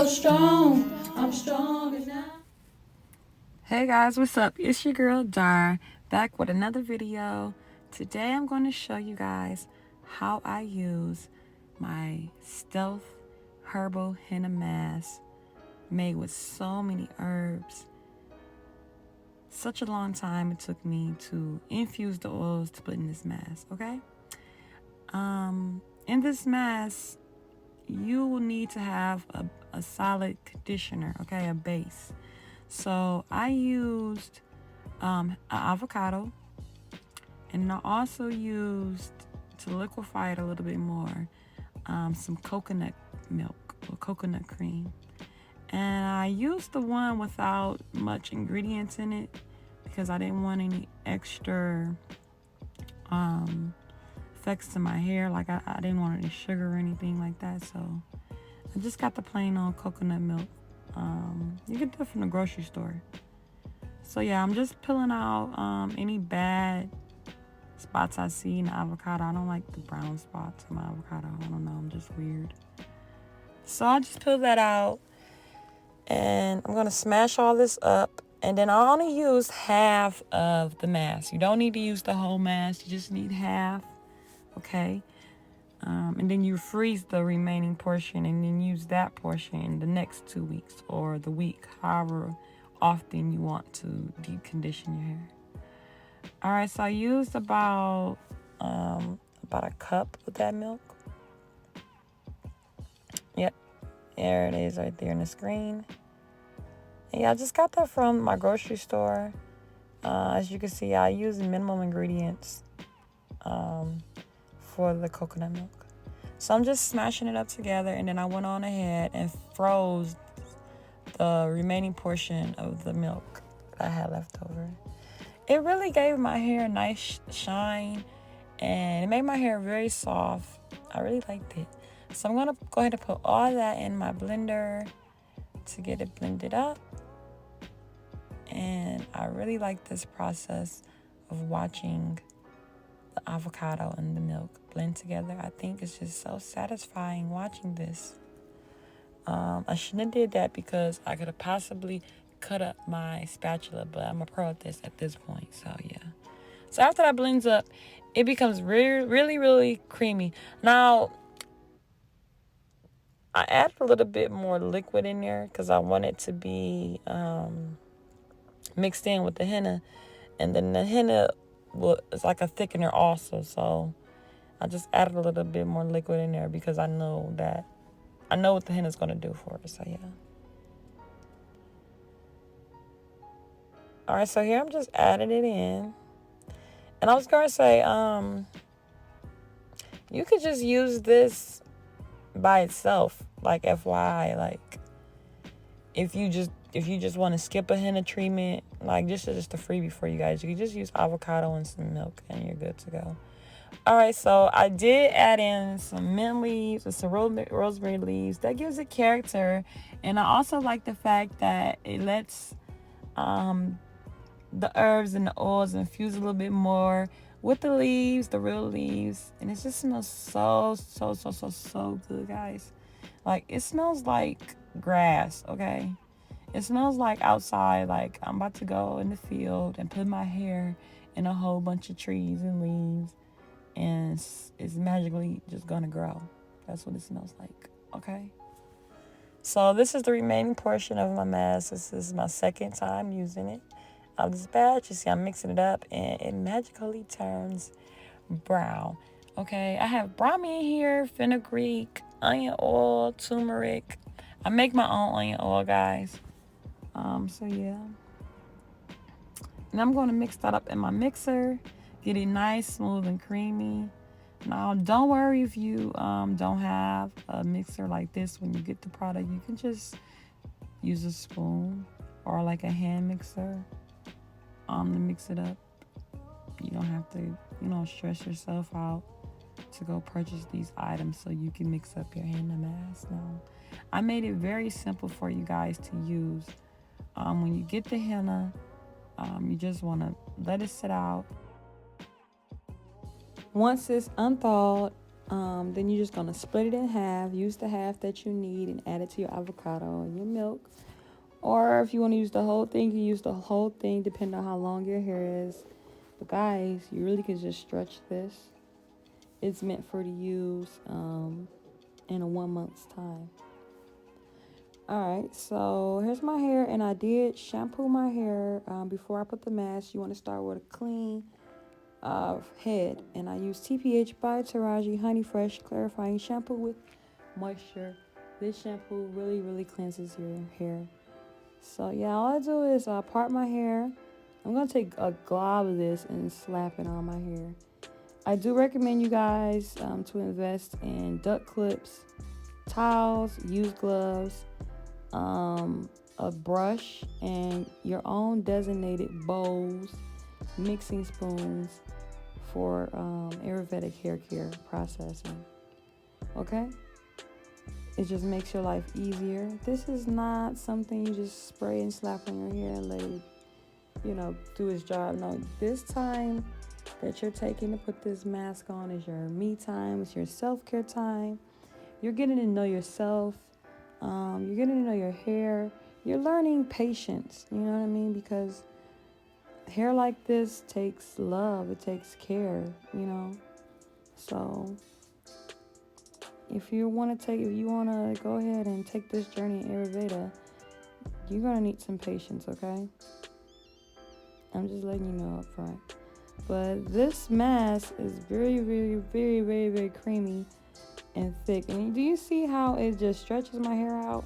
so strong. I'm stronger now. Hey guys, what's up? It's your girl Dar, back with another video. Today I'm going to show you guys how I use my Stealth Herbal Henna Mask made with so many herbs. Such a long time it took me to infuse the oils to put in this mask, okay? In this mask, you will need to have a solid conditioner, okay, a base. So I used an avocado, and I also used, to liquefy it a little bit more, some coconut milk or coconut cream. And I used the one without much ingredients in it because I didn't want any extra effects to my hair. Like I didn't want any sugar or anything like that. So I just got the plain old coconut milk. You get that from the grocery store. So yeah, I'm just peeling out any bad spots I see in the avocado. I don't like the brown spots in my avocado. I don't know, I'm just weird. So I just peel that out, and I'm gonna smash all this up. And then I only use half of the mask. You don't need to use the whole mask. You just need half, okay? And then you freeze the remaining portion and then use that portion in the next 2 weeks or the week, however often you want to deep condition your hair. All right, so I used about a cup of that milk. Yep, there it is right there in the screen. And yeah, I just got that from my grocery store. As you can see, I use minimum ingredients for the coconut milk. So I'm just smashing it up together, and then I went on ahead and froze the remaining portion of the milk that I had left over. It really gave my hair a nice shine, and it made my hair very soft. I really liked it. So I'm going to go ahead and put all that in my blender to get it blended up. And I really like this process of watching the avocado and the milk blend together. I think it's just so satisfying watching this. I shouldn't have did that because I could have possibly cut up my spatula, but I'm a pro at this point. So yeah. So after that blends up, it becomes really creamy. Now I added a little bit more liquid in there because I want it to be mixed in with the henna, and then the henna is like a thickener also. So I just added a little bit more liquid in there because I know what the henna is going to do for us. So yeah. All right, so here I'm just adding it in. And I was going to say, you could just use this by itself, like FYI, like if you just want to skip a henna treatment, like just a freebie for you guys, you can just use avocado and some milk and you're good to go. All right, so I did add in some mint leaves and some rosemary leaves. That gives it character, and I also like the fact that it lets the herbs and the oils infuse a little bit more with the leaves, the real leaves, and it just smells so good, guys. Like, it smells like grass, okay? It smells like outside, like I'm about to go in the field and put my hair in a whole bunch of trees and leaves, and it's magically just gonna grow. That's what it smells like, okay? So this is the remaining portion of my mask. This is my second time using it. Of this batch, you see I'm mixing it up, and it magically turns brown. Okay, I have bromine here, fenugreek, onion oil, turmeric. I make my own onion oil, guys. So yeah. And I'm going to mix that up in my mixer, get it nice, smooth, and creamy. Now, don't worry if you don't have a mixer like this when you get the product. You can just use a spoon or like a hand mixer to mix it up. You don't have to, stress yourself out to go purchase these items so you can mix up your henna mask. No, I made it very simple for you guys to use. When you get the henna, you just want to let it sit out. Once it's unthawed, Then you're just gonna split it in half. Use the half that you need and add it to your avocado and your milk. Or if you want to use the whole thing, you can use the whole thing depending on how long your hair is. But guys, you really can just stretch this. It's meant for to use in a 1 month's time. Alright, so here's my hair, and I did shampoo my hair before I put the mask. You want to start with a clean head, and I use TPH by Taraji Honey Fresh Clarifying Shampoo with Moisture. This shampoo really cleanses your hair. So yeah, all I do is part my hair. I'm gonna take a glob of this and slap it on my hair. I do recommend you guys to invest in duck clips, towels, use gloves, a brush, and your own designated bowls, mixing spoons for Ayurvedic hair care processing. Okay? It just makes your life easier. This is not something you just spray and slap on your hair and let it, do its job. No, this time that you're taking to put this mask on is your me time. It's your self-care time. You're getting to know yourself. You're getting to know your hair. You're learning patience. You know what I mean? Because hair like this takes love. It takes care. So if you want to go ahead and take this journey in Ayurveda, you're gonna need some patience. Okay? I'm just letting you know up front. But this mask is very creamy and thick. And do you see how it just stretches my hair out?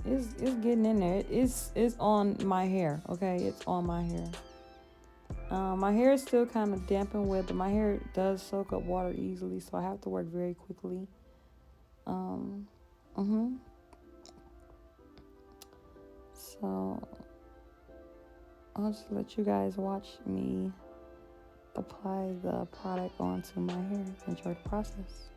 It's getting in there. It's on my hair. Okay, it's on my hair. My hair is still kind of damp and wet, but my hair does soak up water easily, so I have to work very quickly. So I'll just let you guys watch me apply the product onto my hair. Enjoy the process.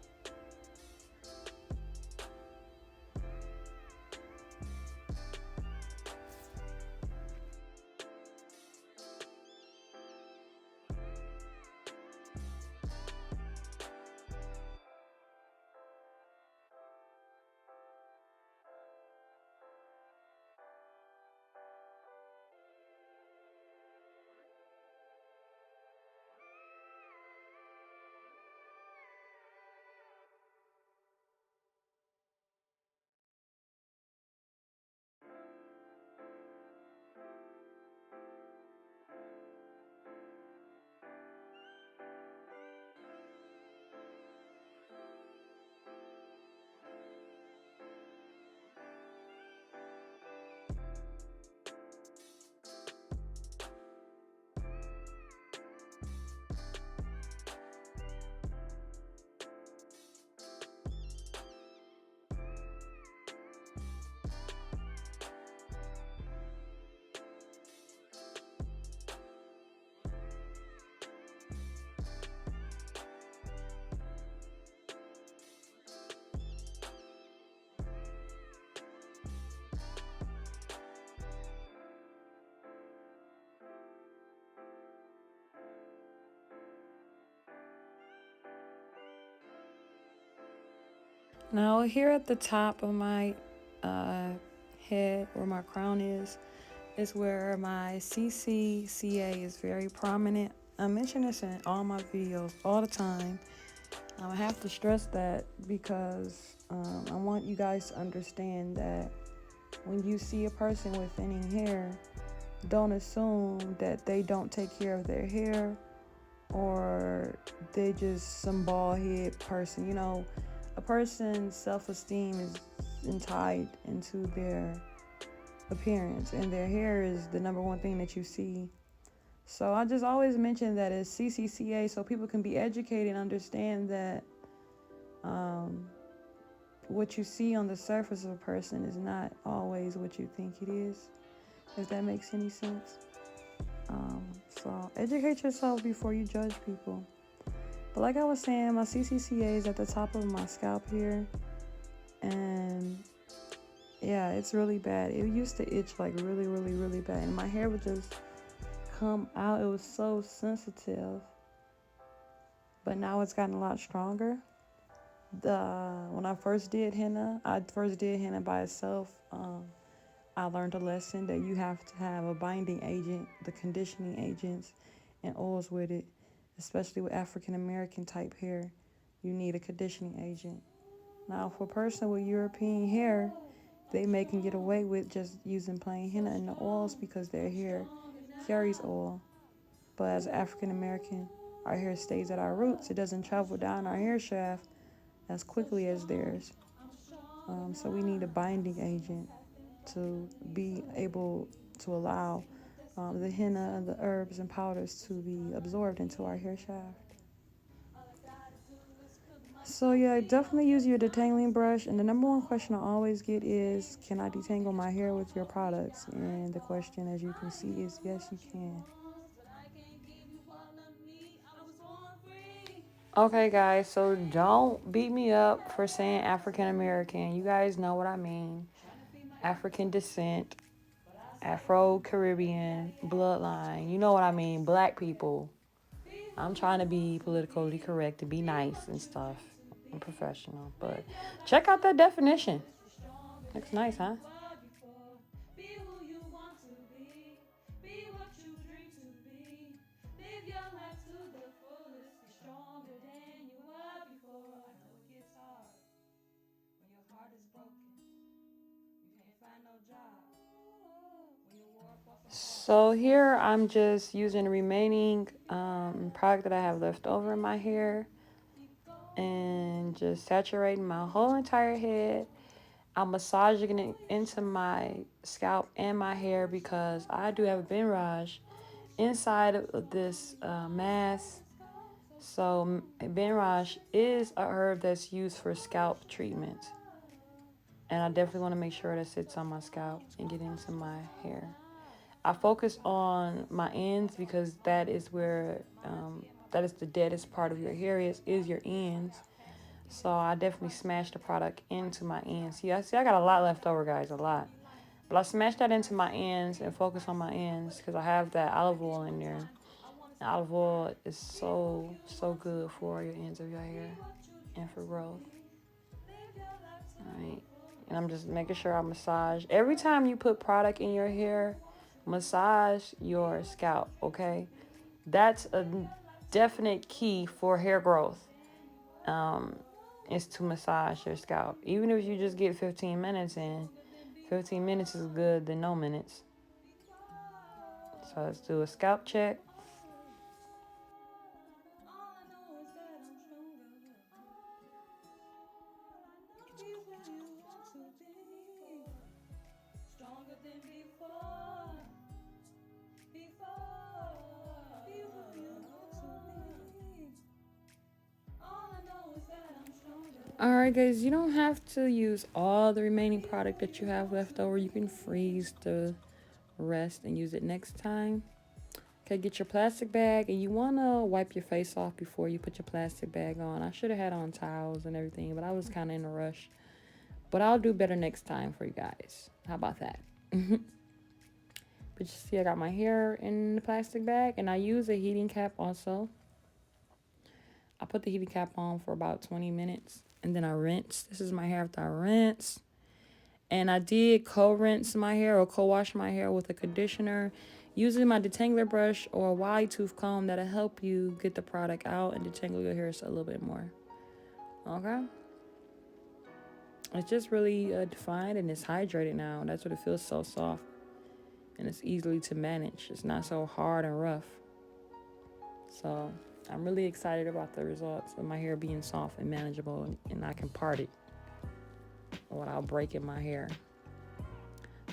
Now here at the top of my head, where my crown is where my CCCA is very prominent. I mention this in all my videos all the time. I have to stress that because I want you guys to understand that when you see a person with thinning hair, don't assume that they don't take care of their hair or they just some bald head person. A person's self-esteem is tied into their appearance, and their hair is the number one thing that you see. So I just always mention that it's CCCA so people can be educated and understand that what you see on the surface of a person is not always what you think it is, if that makes any sense. So educate yourself before you judge people. But like I was saying, my CCCA is at the top of my scalp here, and yeah, it's really bad. It used to itch like really bad, and my hair would just come out. It was so sensitive, but now it's gotten a lot stronger. When I first did henna, by itself. I learned a lesson that you have to have a binding agent, the conditioning agents, and oils with it, especially with African American type hair. You need a conditioning agent. Now, for a person with European hair, they may can get away with just using plain henna in the oils because their hair carries oil. But as African American, our hair stays at our roots. It doesn't travel down our hair shaft as quickly as theirs. So we need a binding agent to be able to allow the henna and the herbs and powders to be absorbed into our hair shaft. So yeah, definitely use your detangling brush. And the number one question I always get is, can I detangle my hair with your products? And the question, as you can see, is yes, you can. Okay, guys, so don't beat me up for saying African American. You guys know what I mean. African descent, Afro Caribbean, bloodline. You know what I mean. Black people. I'm trying to be politically correct, to be nice and stuff and professional. But check out that definition. Looks nice, huh? So here I'm just using the remaining product that I have left over in my hair and just saturating my whole entire head. I'm massaging it into my scalp and my hair because I do have a benrage inside of this mask. So benrage is a herb that's used for scalp treatment. And I definitely want to make sure that sits on my scalp and get into my hair. I focus on my ends because that is where, that is the deadest part of your hair is your ends. So I definitely smashed the product into my ends. I got a lot left over, guys, a lot. But I smashed that into my ends and focus on my ends because I have that olive oil in there. And olive oil is so, so good for your ends of your hair and for growth. All right. And I'm just making sure I massage. Every time you put product in your hair, massage your scalp, okay? That's a definite key for hair growth. Is to massage your scalp. Even if you just get 15 minutes in, 15 minutes is good than no minutes. So let's do a scalp check. Alright, guys, you don't have to use all the remaining product that you have left over. You can freeze the rest and use it next time. Okay, get your plastic bag, and you want to wipe your face off before you put your plastic bag on. I should have had on towels and everything, but I was kind of in a rush. But I'll do better next time for you guys. How about that? But you see, I got my hair in the plastic bag, and I use a heating cap also. I put the heating cap on for about 20 minutes, and then I rinse. This is my hair after I rinse. And I did co-rinse my hair or co-wash my hair with a conditioner using my detangler brush or a wide tooth comb that'll help you get the product out and detangle your hair a little bit more. Okay? It's just really defined and it's hydrated now. That's what it feels, so soft. And it's easily to manage. It's not so hard and rough. So I'm really excited about the results of my hair being soft and manageable, and I can part it without breaking my hair.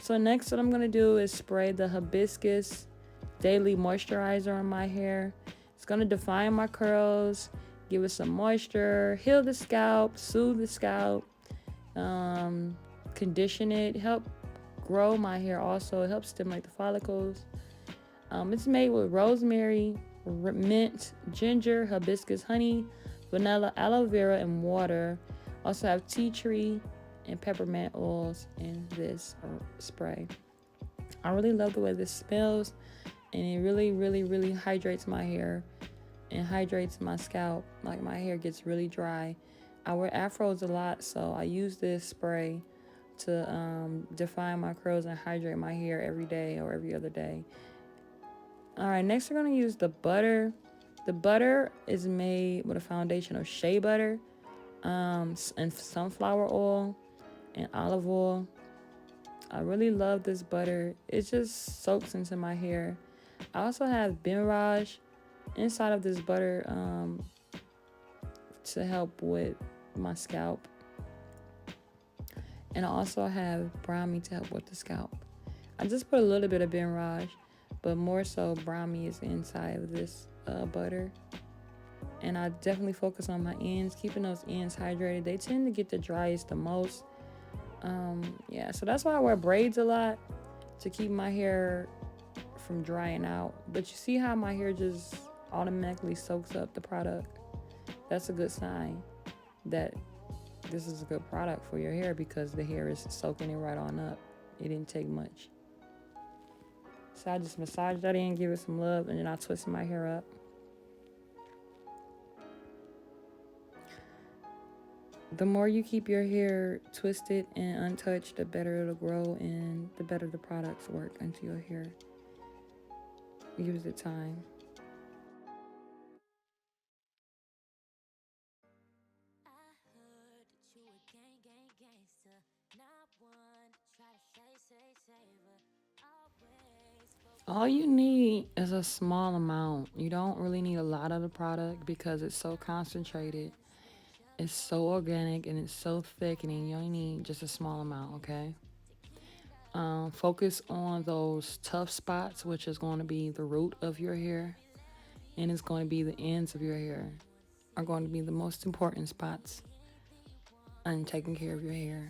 So next what I'm going to do is spray the hibiscus daily moisturizer on my hair. It's going to define my curls, give it some moisture, heal the scalp, soothe the scalp, condition it, help grow my hair also. It helps stimulate the follicles. It's made with rosemary, mint, ginger, hibiscus, honey, vanilla, aloe vera, and water. Also have tea tree and peppermint oils in this spray. I really love the way this smells, and it really, really, really hydrates my hair and hydrates my scalp. Like, my hair gets really dry I wear afros a lot, so I use this spray to define my curls and hydrate my hair every day or every other day. All right, next we're going to use the butter. The butter is made with a foundation of shea butter, and sunflower oil and olive oil. I really love this butter. It just soaks into my hair. I also have Benraj inside of this butter to help with my scalp. And I also have Brahmi to help with the scalp. I just put a little bit of Benraj, but more so Brahmi is inside of this butter. And I definitely focus on my ends, keeping those ends hydrated. They tend to get the driest the most. Yeah, so that's why I wear braids a lot, to keep my hair from drying out. But you see how my hair just automatically soaks up the product? That's a good sign that this is a good product for your hair, because the hair is soaking it right on up. It didn't take much. So I just massage that in, give it some love, and then I twist my hair up. The more you keep your hair twisted and untouched, the better it'll grow and the better the products work into your hair. Use it time. All you need is a small amount. You don't really need a lot of the product because it's so concentrated. It's so organic and it's so thickening. You only need just a small amount, okay? Focus on those tough spots, which is going to be the root of your hair, and it's going to be the ends of your hair are going to be the most important spots on taking care of your hair.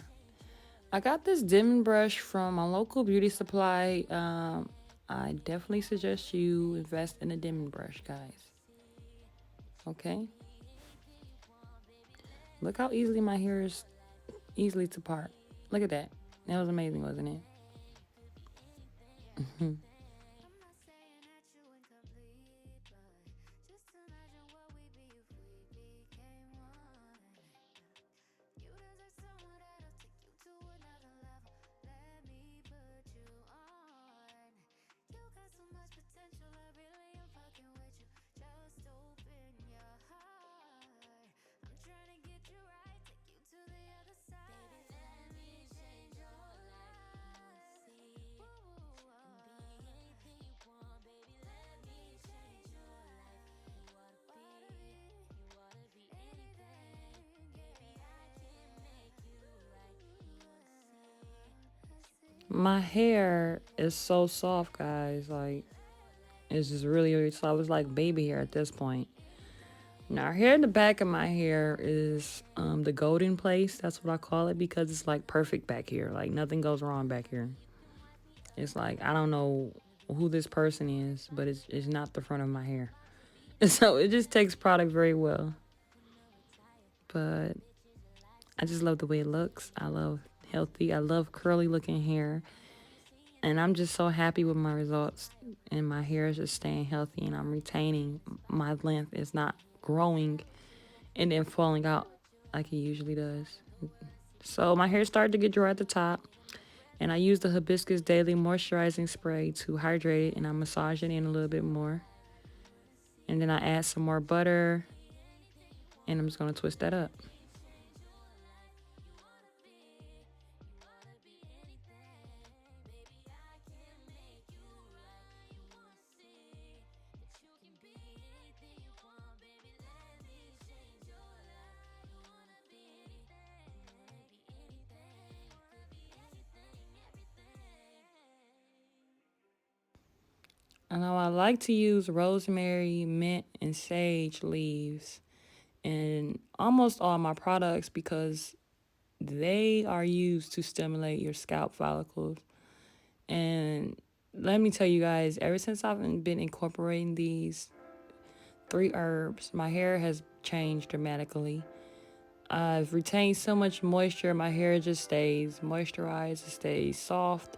I got this dimming brush from my local beauty supply. I definitely suggest you invest in a dimming brush, guys. Okay? Look how easily my hair is easily to part. Look at that. That was amazing, wasn't it? My hair is so soft, guys. Like, it's just really, really soft. It's like baby hair at this point. Now, here in the back of my hair is the golden place. That's what I call it, because it's like perfect back here. Like, nothing goes wrong back here. It's like, I don't know who this person is, but it's not the front of my hair. So it just takes product very well. But I just love the way it looks. I love healthy. I love curly looking hair. And I'm just so happy with my results. And my hair is just staying healthy, and I'm retaining my length. It's not growing and then falling out like it usually does. So my hair started to get dry at the top. And I use the Hibiscus Daily Moisturizing Spray to hydrate it, and I massage it in a little bit more. And then I add some more butter, and I'm just going to twist that up. And now I like to use rosemary, mint, and sage leaves in almost all my products, because they are used to stimulate your scalp follicles. And let me tell you guys, ever since I've been incorporating these 3 herbs, my hair has changed dramatically. I've retained so much moisture. My hair just stays moisturized. It stays soft.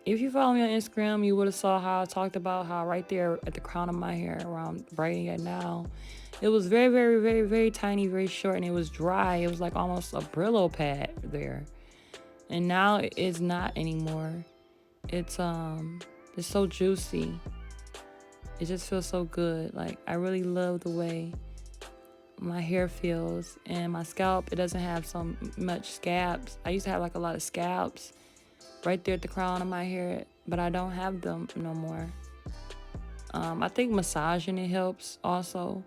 If you follow me on Instagram, you would have saw how I talked about how right there at the crown of my hair, where I'm braiding it now, it was very, very, very, very tiny, very short, and it was dry. It was like almost a Brillo pad there, and now it's not anymore. It's so juicy. It just feels so good. Like, I really love the way my hair feels, and my scalp, it doesn't have so much scabs. I used to have like a lot of scalps right there at the crown of my hair, but I don't have them no more. I think massaging it helps also,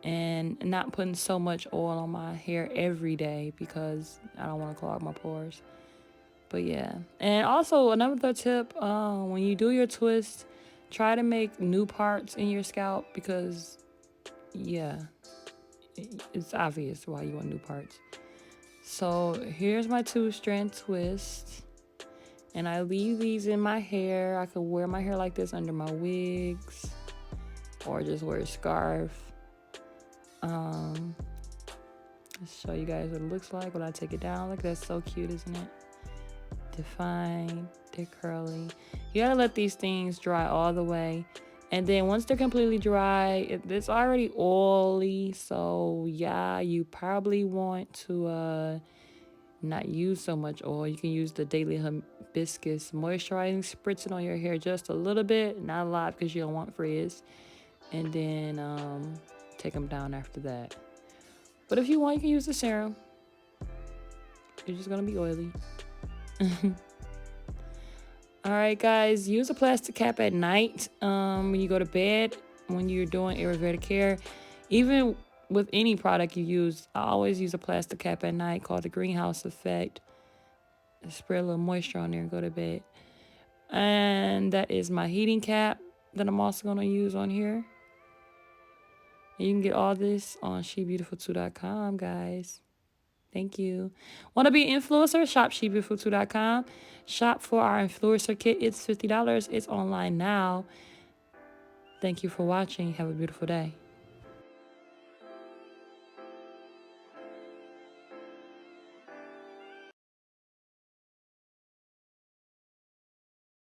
and not putting so much oil on my hair every day because I don't want to clog my pores. But yeah, and also another tip, when you do your twist, try to make new parts in your scalp because, yeah, it's obvious why you want new parts. So here's my 2-strand twist. And I leave these in my hair. I could wear my hair like this under my wigs or just wear a scarf. Let's show you guys what it looks like when I take it down. Look, that's so cute, isn't it? Defined, they're curly. You gotta let these things dry all the way. And then once they're completely dry, it's already oily. So yeah, you probably want to not use so much oil. You can use the Daily Hibiscus moisturizing, spritz it on your hair just a little bit, not a lot because you don't want frizz, and then take them down after that. But if you want, you can use the serum. It's just gonna be oily. All right, guys, use a plastic cap at night when you go to bed, when you're doing Ayurveda care. Even with any product you use, I always use a plastic cap at night called the greenhouse effect. Spray a little moisture on there and go to bed. And that is my heating cap that I'm also going to use on here. And you can get all this on shebeautiful2.com, guys. Thank you. Want to be an influencer? Shop shebeautiful2.com. Shop for our influencer kit. It's $50. It's online now. Thank you for watching. Have a beautiful day.